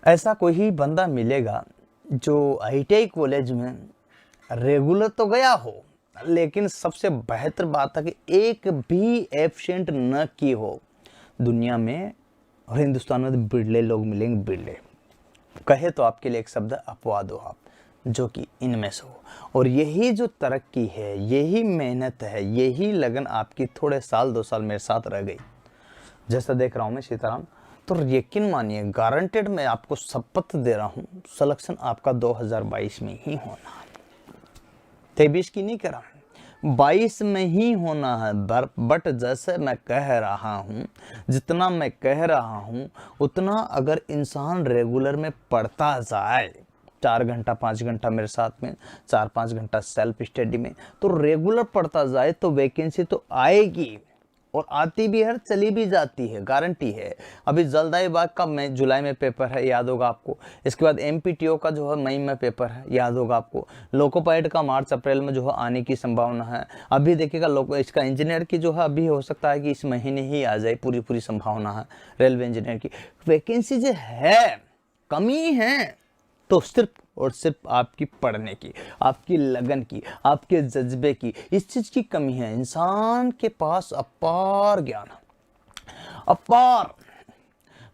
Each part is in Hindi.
ऐसा कोई ही बंदा मिलेगा जो आईटीआई कॉलेज में रेगुलर तो गया हो, लेकिन सबसे बेहतर बात है कि एक भी एब्सेंट न की हो। दुनिया में और हिंदुस्तान में बिरले लोग मिलेंगे, बिरले। कहे तो आपके लिए एक शब्द अपवाद हो आप, जो कि इनमें से हो। और यही जो तरक्की है, यही मेहनत है, यही लगन आपकी थोड़े साल 2 साल मेरे साथ रह गई, जैसा देख रहा हूं मैं सीताराम, तो यकीन मानिए, गारंटेड मैं आपको शपथ दे रहा हूं, सिलेक्शन आपका 2022 में ही होना है। 23 की नहीं कह रहा हूं, 22 में ही होना है। बट जैसे मैं कह रहा हूं, जितना मैं कह रहा हूं, उतना अगर इंसान रेगुलर में पढ़ता जाए, 4 घंटा 5 घंटा मेरे साथ में, 4-5 घंटा सेल्फ स्टडी में, तो रेगुलर पढ़ता जाए तो वैकेंसी तो आएगी, और आती भी है, चली भी जाती है, गारंटी है। अभी जल्दाईबाग का मई जुलाई में पेपर है, याद होगा आपको। इसके बाद एमपीटीओ का जो है मई में पेपर है, याद होगा आपको। लोको पायलट का मार्च अप्रैल में जो है आने की संभावना है। अभी देखिएगा इसका इंजीनियर की जो है अभी हो सकता है कि इस महीने ही आ जाए, पूरी संभावना है रेलवे इंजीनियर की। वैकेंसी जो है, कमी है, तो सिर्फ और सिर्फ आपकी पढ़ने की, आपकी लगन की, आपके जज्बे की, इस चीज की कमी है। इंसान के पास अपार ज्ञान, अपार,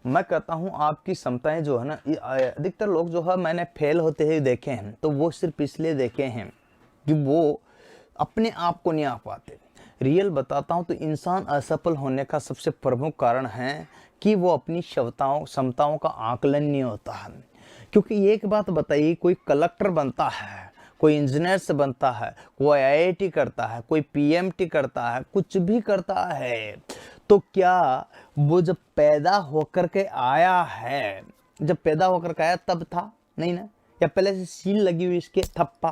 मैं कहता हूं आपकी क्षमताएं जो है ना, अधिकतर लोग जो है मैंने फेल होते हुए देखे हैं, तो वो सिर्फ इसलिए देखे हैं कि वो अपने आप को नहीं आ पाते। रियल बताता हूं तो इंसान असफल होने का सबसे प्रमुख कारण है कि वो अपनी क्षमताओं का आकलन नहीं होता है। क्योंकि एक बात बताइए, कोई कलेक्टर बनता है, कोई इंजीनियर से बनता है, कोई आईआईटी करता है, कोई पीएमटी करता है, कुछ भी करता है, तो क्या वो जब पैदा होकर के आया है, जब पैदा होकर के आया तब था? नहीं ना, या पहले से सील लगी हुई इसके, थप्पा।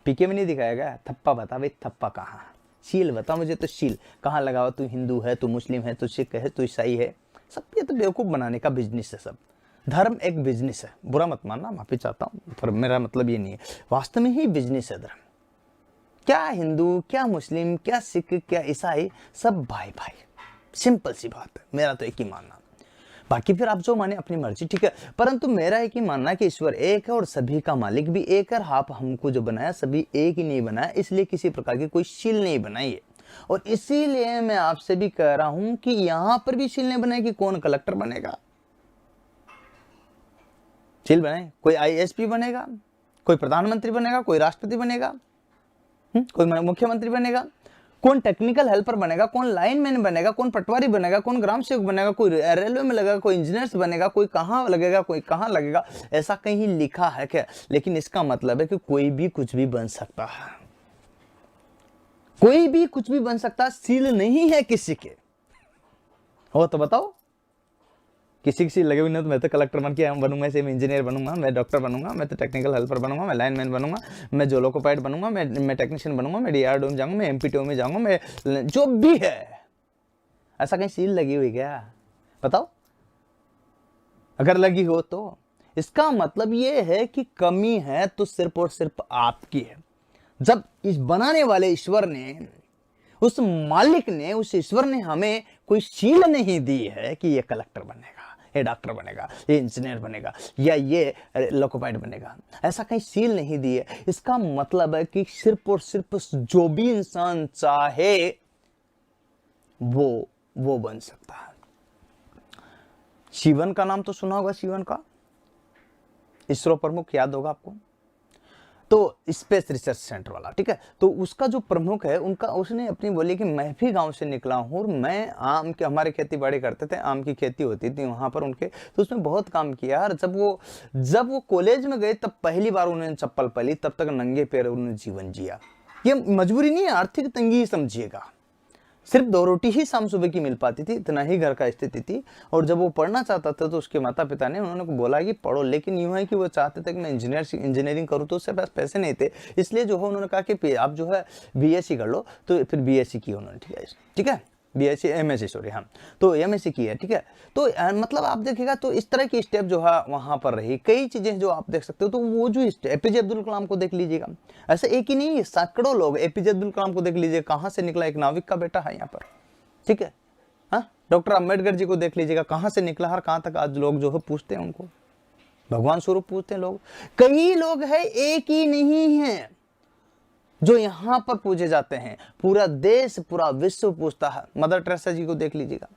पीके में नहीं दिखाया गया? थप्पा बता भाई, थप्पा कहाँ? सील बता मुझे, तो सील कहाँ लगा हुआ? तू हिंदू है, तू मुस्लिम है, तू सिख है, तू ईसाई है? सब ये तो बेवकूफ बनाने का बिजनेस है। सब धर्म एक बिजनेस है, बुरा मत मानना, माफी चाहता हूं, पर मेरा मतलब ये नहीं है, वास्तव में ही बिजनेस है धर्म। क्या हिंदू, क्या मुस्लिम, क्या सिख, क्या ईसाई, सब भाई भाई, सिंपल सी बात है। मेरा तो एक ही मानना, बाकी फिर आप जो माने अपनी मर्जी, ठीक है। परंतु मेरा एक ही मानना है कि ईश्वर एक है और सभी का मालिक भी एक है। आप हमको जो बनाया सभी एक ही नहीं बनाया, इसलिए किसी प्रकार की कोई शील नहीं बनाई है। और इसीलिए मैं आपसे भी कह रहा हूं कि यहां पर भी शील नहीं बनाई कि कौन कलेक्टर बनेगा। शील बनाए, कोई आईएएसपी बनेगा, कोई प्रधानमंत्री बनेगा, कोई राष्ट्रपति बनेगा, कोई मुख्यमंत्री बनेगा, कौन टेक्निकल हेल्पर बनेगा, कौन लाइनमैन बनेगा, कौन पटवारी बनेगा, कौन ग्राम सेवक बनेगा, कोई रेलवे में लगेगा, कोई इंजीनियर बनेगा, कोई कहां लगेगा, कोई कहां लगेगा, ऐसा कहीं लिखा है क्या? लेकिन इसका मतलब है कि कोई भी कुछ भी बन सकता है, कोई भी कुछ भी बन सकता है, सील नहीं है किसी के। हो तो बताओ, किसी लगे हुए नहीं, तो मैं तो कलेक्टर बन के बनूंगा, मैं इंजीनियर बनूंगा, मैं डॉक्टर बनूंगा, मैं तो टेक्निकल हेल्पर बनूंगा, मैं लाइनमैन बनूंगा, मैं जो लोको पायलट बनूंगा, मैं टेक्नीशियन बनूंगा, मैं डीआरडीओ में जाऊंगा, मैं एमपीटीओ में जाऊंगा, मैं जो भी है। ऐसा कहीं सील लगी हुई क्या? बताओ, अगर लगी हो तो इसका मतलब ये है कि कमी है तो सिर्फ और सिर्फ आपकी है। जब इस बनाने वाले ईश्वर ने, उस मालिक ने, उस ईश्वर ने हमें कोई शील नहीं दी है कि ये कलेक्टर बनेगा, ये डॉक्टर बनेगा, ये इंजीनियर बनेगा, या ये लोको पायलट बनेगा, ऐसा कहीं सील नहीं दी है। इसका मतलब है कि सिर्फ और सिर्फ जो भी इंसान चाहे वो बन सकता है। शिवन का नाम तो सुना होगा, शिवन का इसरो प्रमुख, याद होगा आपको, तो स्पेस रिसर्च सेंटर वाला, ठीक है। तो उसका जो प्रमुख है, उनका, उसने अपनी बोली कि मैं भी गांव से निकला हूं और मैं आम के, हमारे खेती बाड़ी करते थे, आम की खेती होती थी वहां पर उनके, तो उसमें बहुत काम किया। और जब वो कॉलेज में गए तब पहली बार उन्होंने चप्पल पहली, तब तक नंगे पैर उन्होंने जीवन जिया। ये मजबूरी नहीं है, आर्थिक तंगी ही समझिएगा। सिर्फ 2 रोटी ही शाम सुबह की मिल पाती थी, इतना ही घर का स्थिति थी। और जब वो पढ़ना चाहता था तो उसके माता पिता ने उन्होंने बोला कि पढ़ो, लेकिन यूं है कि वो चाहते थे कि मैं इंजीनियरिंग करूं, तो उससे पास पैसे नहीं थे, इसलिए जो है उन्होंने कहा कि आप जो है बीएससी कर लो। तो फिर बीएससी की उन्होंने, ठीक है, बीएससी एमएससी, सॉरी, हाँ, तो एमएससी की है, ठीक है। तो मतलब आप देखिएगा तो इस तरह की स्टेप जो है वहां पर रही, कई चीजें जो आप देख सकते हो। तो वो जो एपीजे अब्दुल कलाम को देख लीजिएगा, ऐसा एक ही नहीं, सैकड़ों लोग, एपीजे अब्दुल कलाम को देख लीजिए, कहां से निकला, एक नाविक का बेटा है यहाँ पर, ठीक है, हाँ, डॉक्टर अंबेडकर जी को देख लीजिएगा, कहां से निकला और कहां तक आज लोग जो है पूछते हैं उनको, भगवान स्वरूप पूछते हैं लोग। कई लोग हैं, एक ही नहीं है जो यहां पर पूजे जाते हैं, पूरा देश पूरा विश्व पूछता है। मदर टेरेसा जी को देख लीजिएगा,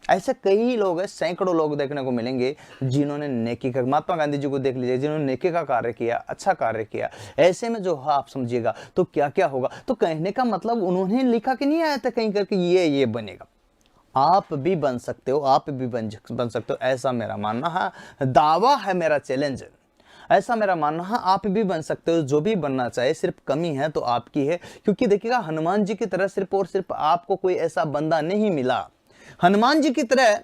ऐसे कई लोग हैं, सैकड़ों लोग देखने को मिलेंगे जिन्होंने नेकी का, महात्मा गांधी जी को देख लीजिए जिन्होंने नेकी का कार्य किया, अच्छा कार्य किया। ऐसे में जो है आप समझिएगा तो क्या क्या होगा। तो कहने का मतलब उन्होंने लिखा कि नहीं आया था कहीं करके ये बनेगा, आप भी बन सकते हो, आप भी बन सकते हो, ऐसा मेरा मानना है, दावा है मेरा, चैलेंज है, ऐसा मेरा मानना है। आप भी बन सकते हो, जो भी बनना चाहे, सिर्फ कमी है तो आपकी है। क्योंकि देखिएगा हनुमान जी की तरह सिर्फ और सिर्फ आपको कोई ऐसा बंदा नहीं मिला, हनुमान जी की तरह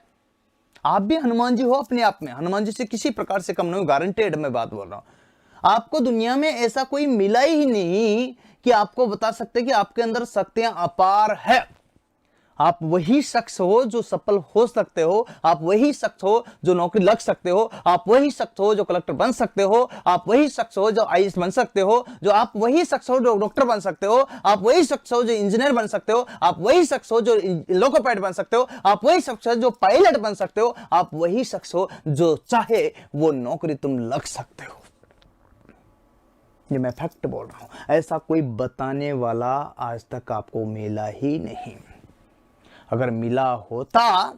आप भी हनुमान जी हो अपने आप में, हनुमान जी से किसी प्रकार से कम नहीं हो, गारंटेड मैं बात बोल रहा हूं। आपको दुनिया में ऐसा कोई मिला ही नहीं कि आपको बता सकते कि आपके अंदर शक्तियां अपार है। आप वही शख्स हो जो सफल हो सकते हो, आप वही शख्स हो जो नौकरी लग सकते हो, आप वही शख्स हो जो कलेक्टर बन सकते हो, आप वही शख्स हो जो आईएएस बन सकते हो, जो आप वही शख्स हो जो डॉक्टर बन सकते हो, आप वही शख्स हो जो इंजीनियर बन सकते हो, आप वही शख्स हो जो लोको पायलट बन सकते हो, आप वही शख्स हो जो पायलट बन सकते हो, आप वही शख्स हो जो चाहे वो नौकरी तुम लग सकते हो। ये मैं फैक्ट बोल रहा हूं, ऐसा कोई बताने वाला आज तक आपको मिला ही नहीं। अगर मिला होता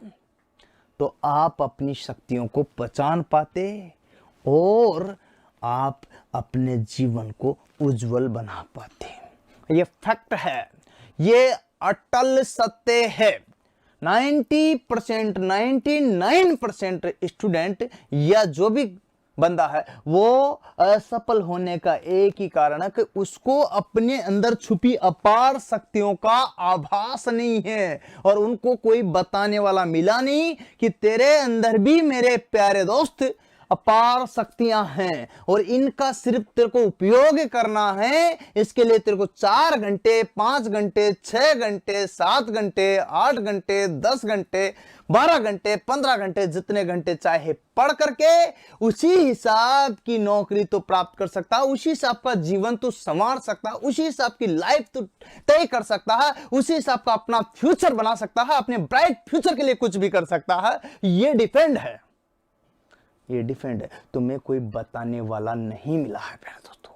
तो आप अपनी शक्तियों को पहचान पाते और आप अपने जीवन को उज्जवल बना पाते। ये फैक्ट है, ये अटल सत्य है। 90% 99% स्टूडेंट या जो भी बंदा है वो असफल होने का एक ही कारण है कि उसको अपने अंदर छुपी अपार शक्तियों का आभास नहीं है और उनको कोई बताने वाला मिला नहीं कि तेरे अंदर भी मेरे प्यारे दोस्त अपार शक्तियां हैं और इनका सिर्फ तेरे को उपयोग करना है। इसके लिए तेरे को 4 घंटे 5 घंटे 6 घंटे 7 घंटे 8 घंटे 10 घंटे 12 घंटे 15 घंटे जितने घंटे चाहे पढ़ करके उसी हिसाब की नौकरी तो प्राप्त कर सकता है, उसी हिसाब का जीवन तो संवार सकता है, उसी हिसाब की लाइफ तो तय कर सकता है, उसी हिसाब का अपना फ्यूचर बना सकता है, अपने ब्राइट फ्यूचर के लिए कुछ भी कर सकता है। ये डिपेंड है, ये डिफेंड है। तुम्हें कोई बताने वाला नहीं मिला है प्यारे दोस्तों,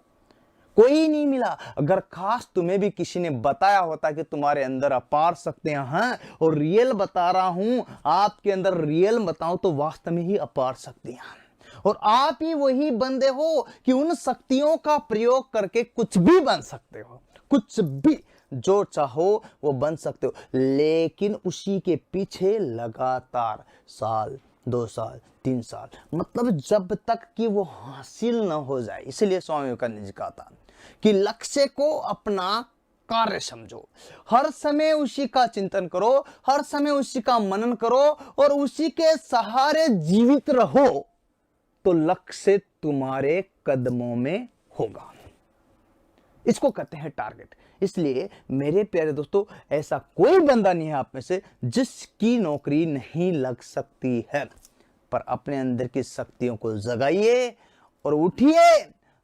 कोई नहीं मिला। अगर खास तुम्हें भी किसी ने बताया होता कि तुम्हारे अंदर अपार शक्तियां हैं और रियल बता रहा हूं, आपके अंदर रियल बताऊं तो वास्तव में ही अपार शक्तियां हैं और आप ही वही बंदे हो कि उन शक्तियों का प्रयोग करके कुछ भी बन सकते हो, कुछ भी जो चाहो वो बन सकते हो। लेकिन उसी के पीछे लगातार साल 2 साल 3 साल, मतलब जब तक कि वो हासिल न हो जाए। इसलिए स्वामी विवेकानंद जी कहा था कि लक्ष्य को अपना कार्य समझो, हर समय उसी का चिंतन करो, हर समय उसी का मनन करो और उसी के सहारे जीवित रहो तो लक्ष्य तुम्हारे कदमों में होगा। इसको कहते हैं टारगेट। इसलिए मेरे प्यारे दोस्तों, ऐसा कोई बंदा नहीं है आप में से जिसकी नौकरी नहीं लग सकती है, पर अपने अंदर की शक्तियों को जगाइए और उठिए,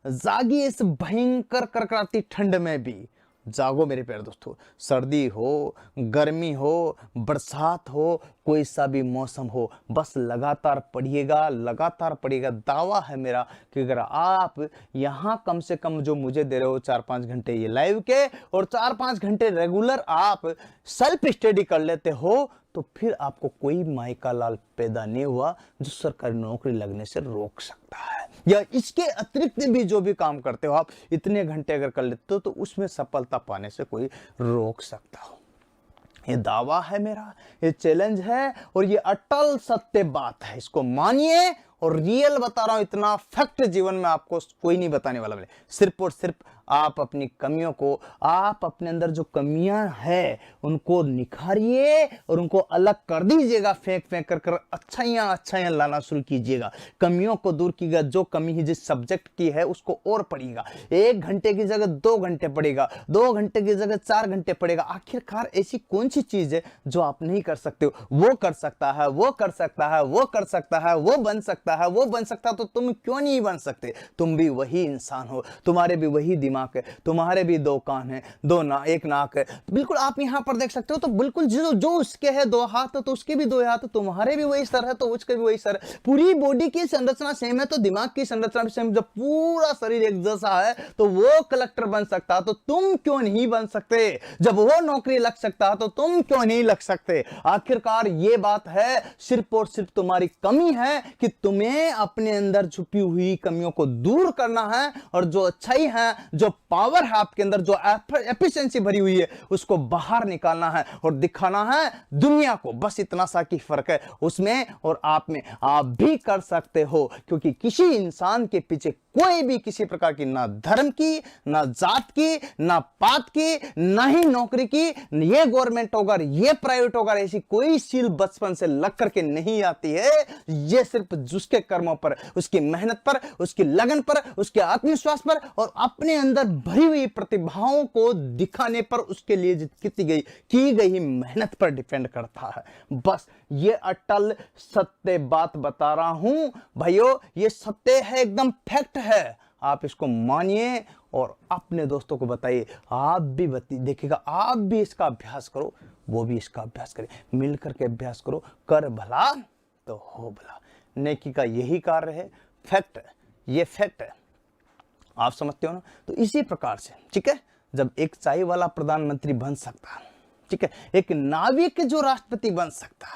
जागिए। इस भयंकर करकराती ठंड में भी जागो मेरे प्यारे दोस्तों। सर्दी हो, गर्मी हो, बरसात हो, कोई सा भी मौसम हो, बस लगातार पढ़िएगा, लगातार पढ़िएगा। दावा है मेरा कि अगर आप यहाँ कम से कम जो मुझे दे रहे हो 4-5 घंटे ये लाइव के और 4-5 घंटे रेगुलर आप सेल्फ स्टडी कर लेते हो तो फिर आपको कोई माइका लाल पैदा नहीं हुआ जो सरकारी नौकरी लगने से रोक सकता है। या इसके अतिरिक्त भी जो भी काम करते हो आप, इतने घंटे अगर कर लेते हो तो उसमें सफलता पाने से कोई रोक सकता हो। ये दावा है मेरा, ये चैलेंज है और ये अटल सत्य बात है। इसको मानिए और रियल बता रहा हूं, इतना फैक्ट जीवन में आपको कोई नहीं बताने वाला मिले। सिर्फ और सिर्फ आप अपनी कमियों को, आप अपने अंदर जो कमियां हैं उनको निखारिए और उनको अलग कर दीजिएगा, फेंक फेंक कर अच्छाइयां लाना शुरू कीजिएगा। कमियों को दूर कीजिएगा। जो कमी ही जिस सब्जेक्ट की है उसको और पढ़िएगा। 1 घंटे की जगह 2 घंटे पढ़ेगा, 2 घंटे की जगह 4 घंटे पढ़ेगा। आखिरकार ऐसी कौन सी चीज है जो आप नहीं कर सकते हो? वो कर सकता है, वो कर सकता है, वो कर सकता है, वो बन सकता सकता है, वो बन सकता है, तो तुम क्यों नहीं बन सकते? तुम भी वही इंसान हो, तुम्हारे भी वही दिमाग है, तुम्हारे भी दो कान है, एक नाक है। बिल्कुल आप यहाँ पर देख सकते हो, तो बिल्कुल जो उसके है दो हाथ तो उसके भी दो हाथ, तुम्हारे भी वही सर है तो उसके भी वही सर है। पूरी बॉडी की संरचना सेम है तो दिमाग की संरचना भी सेम। जब पूरा शरीर एक जैसा है तो वो कलेक्टर बन सकता, तो तुम क्यों नहीं बन सकते? जब वो नौकरी लग सकता तो तुम क्यों नहीं लग सकते? आखिरकार ये बात है, सिर्फ और सिर्फ तुम्हारी कमी है कि तुम्हें अपने अंदर छुपी हुई कमियों को दूर करना है, और जो अच्छाई है, जो पावर है आपके अंदर, जो एफिशिएंसी भरी हुई है, उसको बाहर निकालना है और दिखाना है दुनिया को। बस इतना सा की फर्क है उसमें और आप में। आप भी कर सकते हो, क्योंकि किसी इंसान के पीछे कोई भी किसी प्रकार की ना धर्म की, ना जात की, ना पात की, ना ही नौकरी की, ये गवर्नमेंट होगा, ये प्राइवेट होगा, ऐसी कोई सील बचपन से लग करके नहीं आती है। ये सिर्फ उसके कर्मों पर, उसकी मेहनत पर, उसकी लगन पर, उसके आत्मविश्वास पर और अपने अंदर भरी हुई प्रतिभाओं को दिखाने पर, उसके लिए की गई मेहनत पर डिपेंड करता है। बस ये अटल सत्य बात बता रहा हूं भाइयों, ये सत्य है, एकदम फैक्ट है। आप इसको मानिए और अपने दोस्तों को बताइए। आप भी देखिएगा, आप भी इसका अभ्यास करो, वो भी इसका अभ्यास करें, मिल करके अभ्यास करो। कर भला तो हो भला, नेकी का यही कार्य है। फैक्ट है, ये फैक्ट है, आप समझते हो ना? तो इसी प्रकार से, ठीक है, जब एक चाय वाला प्रधानमंत्री बन सकता, ठीक है, एक नाविक जो राष्ट्रपति बन सकता,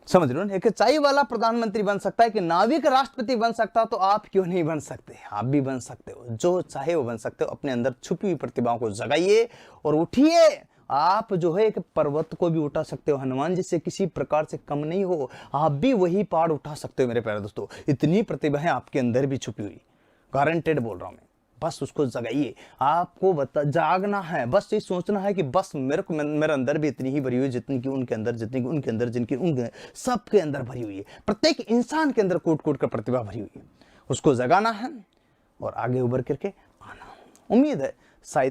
समझ रहे हो ना? एक चाय वाला प्रधानमंत्री बन सकता है, कि नाविक राष्ट्रपति बन सकता, तो आप क्यों नहीं बन सकते? आप भी बन सकते हो, जो चाहे वो बन सकते हो। अपने अंदर छुपी हुई प्रतिभाओं को जगाइए और उठिए। आप जो है एक पर्वत को भी उठा सकते हो, हनुमान जी से किसी प्रकार से कम नहीं हो। आप भी वही पहाड़ उठा सकते हो मेरे प्यारे दोस्तों। इतनी प्रतिभा है आपके अंदर भी छुपी हुई, गारंटेड बोल रहा हूं मैं। बस उसको जगाइए, आपको जागना है। बस ये सोचना है कि बस मेरे अंदर भी इतनी ही भरी हुई, जितनी की उनके अंदर, जितनी की उनके अंदर, जिनकी उनके, सबके अंदर भरी हुई है। प्रत्येक इंसान के अंदर कूट कूट कर प्रतिभा भरी हुई है, उसको जगाना है और आगे उभर करके आना। उम्मीद है शायद